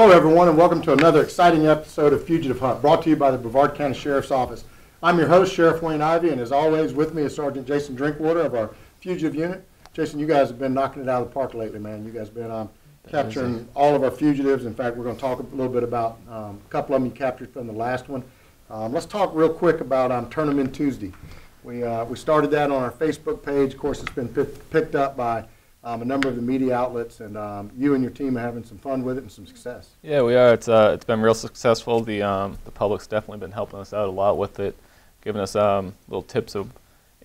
Hello everyone and welcome to another exciting episode of Fugitive Hunt, brought to you by the Brevard County Sheriff's Office. I'm your host, Sheriff Wayne Ivey, and as always with me is Sergeant Jason Drinkwater of our Fugitive Unit. Jason, you guys have been knocking it out of the park lately, man. You guys have been capturing all of our fugitives. In fact, we're going to talk a little bit about a couple of them you captured from the last one. Let's talk real quick about Tournament Tuesday. We started that on our Facebook page. Of course, it's been picked up by a number of the media outlets, and you and your team are having some fun with it and some success. Yeah, we are. It's been real successful. The public's definitely been helping us out a lot with it, giving us little tips of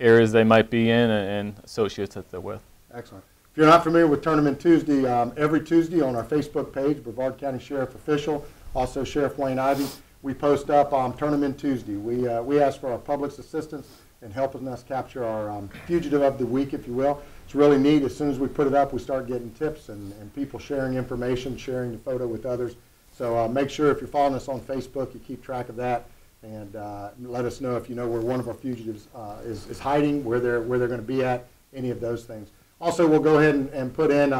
areas they might be in and associates that they're with. Excellent. If you're not familiar with Tournament Tuesday, every Tuesday on our Facebook page, Brevard County Sheriff Official, also Sheriff Wayne Ivey, we post up Tournament Tuesday. We ask for our public's assistance in helping us capture our fugitive of the week, if you will. It's really neat. As soon as we put it up, we start getting tips and people sharing information, sharing the photo with others. So make sure if you're following us on Facebook, you keep track of that, and let us know if you know where one of our fugitives is hiding, where they're going to be at, any of those things. Also, we'll go ahead and put in,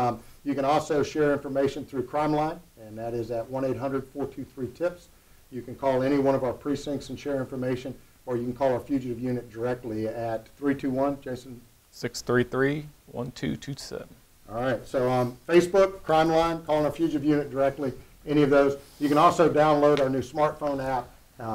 you can also share information through CRIMELINE, and that is at 1-800-423-TIPS. You can call any one of our precincts and share information, or you can call our Fugitive Unit directly at 321, Jason? 633-1227. All right, so Facebook, CRIMELINE, calling our Fugitive Unit directly, any of those. You can also download our new smartphone app.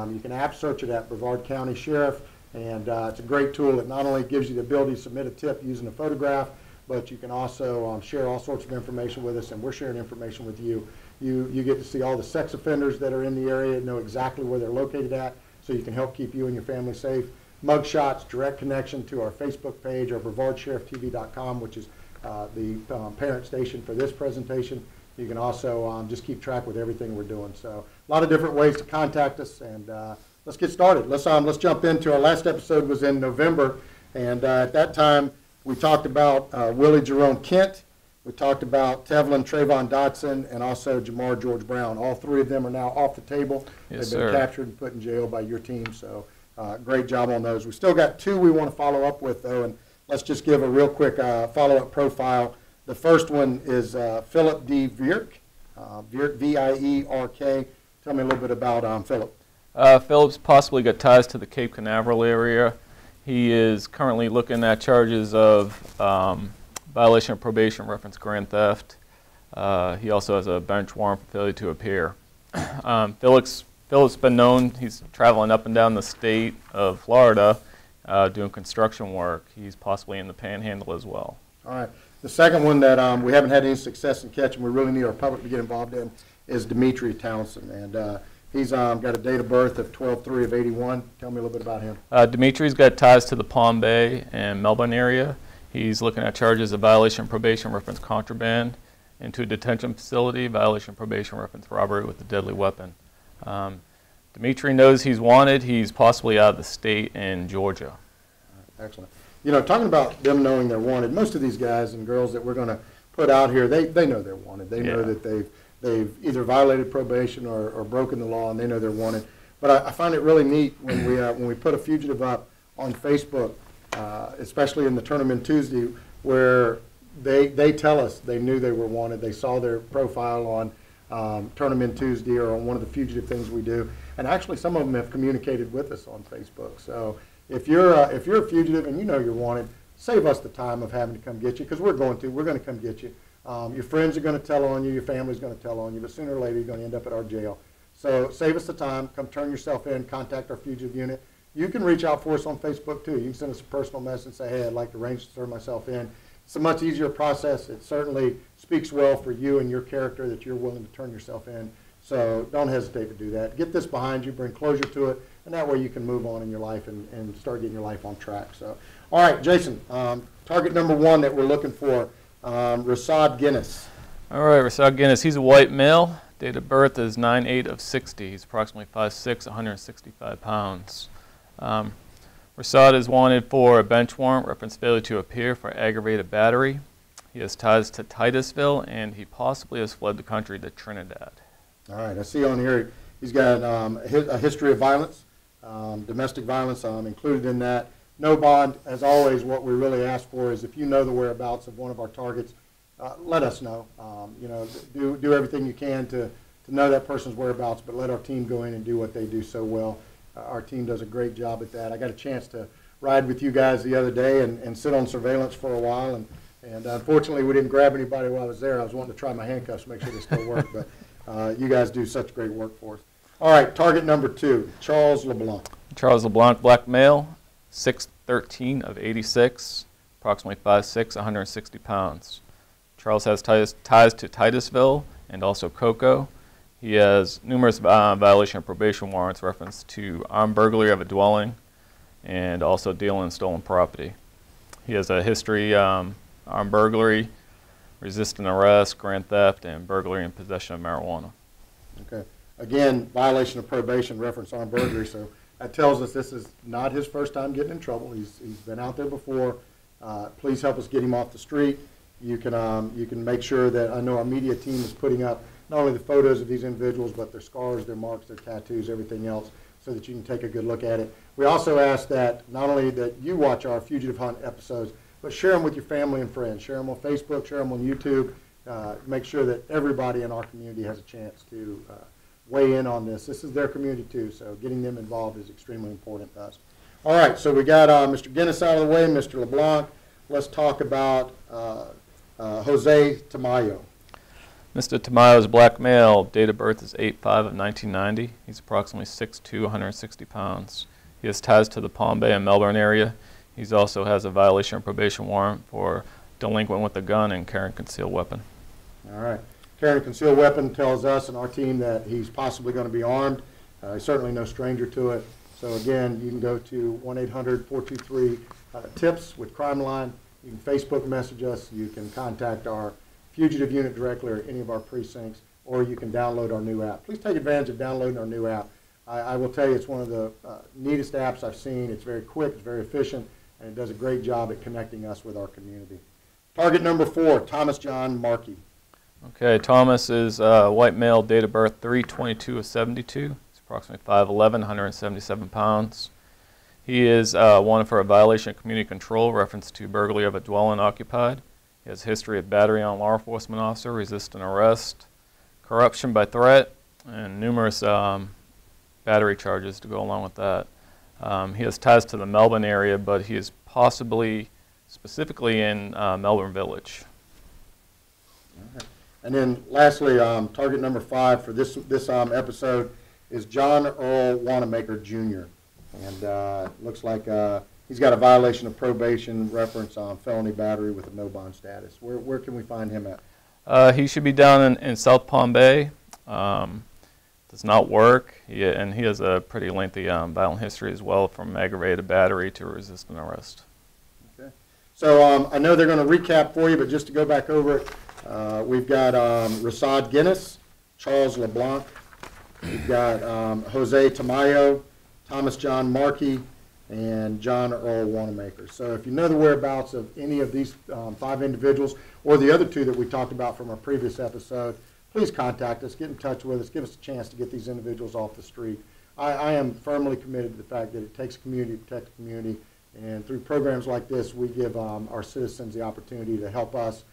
You can app search it at Brevard County Sheriff, and it's a great tool. It not only gives you the ability to submit a tip using a photograph, but you can also share all sorts of information with us, and we're sharing information with you. You get to see all the sex offenders that are in the area, know exactly where they're located at, so you can help keep you and your family safe. Mug shots, direct connection to our Facebook page, or BrevardSheriffTV.com, which is the parent station for this presentation. You can also just keep track with everything we're doing. So a lot of different ways to contact us, and let's get started. Let's jump into our last episode was in November, and at that time we talked about Willie Jerome Kent. We talked about Tevlin Trayvon Dotson, and also Jamar George Brown. All three of them are now off the table. Yes, They've been captured and put in jail by your team. So great job on those. We still got two we want to follow up with, though, and let's just give a real quick follow-up profile. The first one is Philip D. Vierk, V-I-E-R-K. Tell me a little bit about Philip. Philip's possibly got ties to the Cape Canaveral area. He is currently looking at charges of violation of probation, reference grand theft. He also has a bench warrant for failure to appear. Philip's been known, he's traveling up and down the state of Florida doing construction work. He's possibly in the Panhandle as well. All right. The second one that we haven't had any success in catching, we really need our public to get involved in, is Dimitri Townsend. And he's got a date of birth of 12/3/81. Tell me a little bit about him. Dimitri's got ties to the Palm Bay and Melbourne area. He's looking at charges of violation of probation, reference contraband, into a detention facility, violation of probation, reference robbery with a deadly weapon. Dimitri knows he's wanted. He's possibly out of the state in Georgia. Excellent. You know, talking about them knowing they're wanted, most of these guys and girls that we're going to put out here, they know they're wanted. They know that they've either violated probation or broken the law, and they know they're wanted. But I find it really neat when we put a fugitive up on Facebook, especially in the Tournament Tuesday, where they tell us they knew they were wanted. They saw their profile on Tournament Tuesday or on one of the fugitive things we do. And actually, some of them have communicated with us on Facebook. So if you're a fugitive and you know you're wanted, save us the time of having to come get you, because we're going to come get you. Your friends are going to tell on you, your family's going to tell on you, but sooner or later you're going to end up at our jail. So save us the time, come turn yourself in, contact our Fugitive Unit. You can reach out for us on Facebook too. You can send us a personal message and say, hey, I'd like to arrange to turn myself in. It's a much easier process. It certainly speaks well for you and your character that you're willing to turn yourself in. So don't hesitate to do that. Get this behind you, bring closure to it, and that way you can move on in your life and start getting your life on track. So, all right, Jason, target number one that we're looking for, Rasad Guinness. All right, Rasad Guinness, he's a white male. Date of birth is 9/8/60. He's approximately 5'6", 165 pounds. Rasad is wanted for a bench warrant, reference failure to appear for aggravated battery. He has ties to Titusville, and he possibly has fled the country to Trinidad. All right, I see on here he's got a history of violence, domestic violence included in that. No bond. As always, what we really ask for is if you know the whereabouts of one of our targets, let us know. You know, do everything you can to to know that person's whereabouts, but let our team go in and do what they do so well. Our team does a great job at that. I got a chance to ride with you guys the other day and sit on surveillance for a while, and unfortunately we didn't grab anybody while I was there. I was wanting to try my handcuffs, make sure they still work, but you guys do such great work for us. All right, target number 2, Charles LeBlanc. Charles LeBlanc, black male, 6'13" of 86, approximately 5'6", 160 pounds. Charles has ties to Titusville and also Cocoa. He has numerous violation of probation warrants reference to armed burglary of a dwelling and also dealing in stolen property. He has a history armed burglary, resisting arrest, grand theft, and burglary and possession of marijuana. Okay. Again, violation of probation, reference armed burglary, so that tells us this is not his first time getting in trouble. He's been out there before. Please help us get him off the street. You can make sure that, I know our media team is putting up not only the photos of these individuals, but their scars, their marks, their tattoos, everything else, so that you can take a good look at it. We also ask that not only that you watch our Fugitive Hunt episodes, but share them with your family and friends. Share them on Facebook, share them on YouTube. Make sure that everybody in our community has a chance to weigh in on this. This is their community too, so getting them involved is extremely important to us. All right, so we got Mr. Guinness out of the way, Mr. LeBlanc. Let's talk about Jose Tamayo. Mr. Tamayo is black male. Date of birth is 8/5 of 1990. He's approximately 6'2", 160 pounds. He has ties to the Palm Bay and Melbourne area. He also has a violation of probation warrant for delinquent with a gun and carrying a concealed weapon. All right. Carrying a concealed weapon tells us and our team that he's possibly going to be armed. He's certainly no stranger to it. So again, you can go to 1-800-423-TIPS with CRIMELINE. You can Facebook message us. You can contact our Fugitive Unit directly or any of our precincts, or you can download our new app. Please take advantage of downloading our new app. I will tell you, it's one of the neatest apps I've seen. It's very quick, it's very efficient, and it does a great job at connecting us with our community. Target number 4, Thomas John Markey. Okay, Thomas is white male, date of birth 3/22 of 72. He's approximately 5'11", 177 pounds. He is wanted for a violation of community control, reference to burglary of a dwelling occupied. He has a history of battery on law enforcement officer, resisting arrest, corruption by threat, and numerous battery charges to go along with that. He has ties to the Melbourne area, but he is possibly specifically in Melbourne Village. Okay. And then lastly, target number 5 for this episode is John Earl Wanamaker Jr. And looks like he's got a violation of probation, reference on felony battery with a no bond status. Where can we find him at? He should be down in South Palm Bay. Does not work, and he has a pretty lengthy violent history as well, from aggravated battery to resisting arrest. Okay. So I know they're going to recap for you, but just to go back over it, we've got Rasad Guinness, Charles LeBlanc, we've got Jose Tamayo, Thomas John Markey, and John Earl Wanamaker. So if you know the whereabouts of any of these 5 individuals, or the other 2 that we talked about from our previous episode, please contact us, get in touch with us, give us a chance to get these individuals off the street. I am firmly committed to the fact that it takes community to protect the community, and through programs like this, we give our citizens the opportunity to help us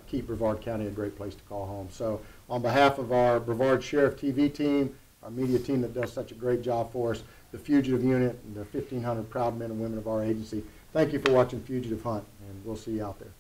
keep Brevard County a great place to call home. So on behalf of our Brevard Sheriff TV team, our media team that does such a great job for us, the Fugitive Unit, and the 1,500 proud men and women of our agency, thank you for watching Fugitive Hunt, and we'll see you out there.